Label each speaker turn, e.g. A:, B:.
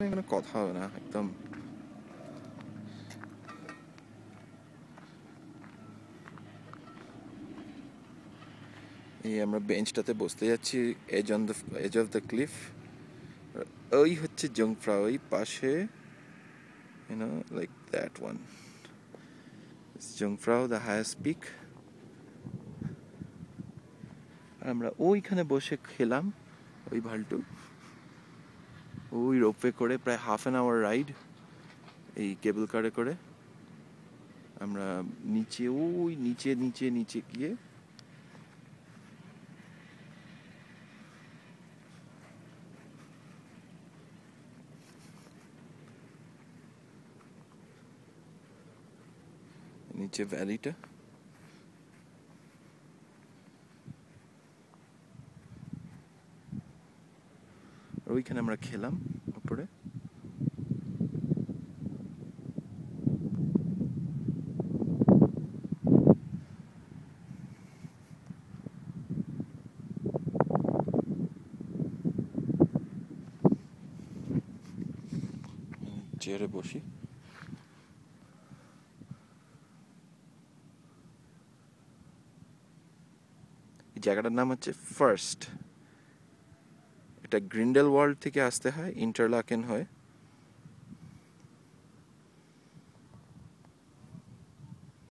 A: এখানে কথা হবে না একদম। এই আমরা বেঞ্চটাতে বসতে যাচ্ছি এজ অফ দ্য ক্লিফ। ওই হচ্ছে জংফ্রা, ওই পাশে, like that one Jungfrau the highest peak. আমরা ওইখানে বসে খেলাম ওই ভাল্টু, ওই রোপওয়ে করে প্রায় ½ রাইড এই কেবল কারে করে আমরা নিচে, ওই নিচে নিচে নিচে গিয়ে নিচে ভ্যালিটা, ওইখানে আমরা খেলাম উপরে। চেয়ারে বসি, এই জায়গাটার নাম হচ্ছে ফার্স্ট। এটা গ্রিন্ডেল ওয়ার্ল্ড থেকে আসতে হয়, ইন্টারলাকেন হয়ে।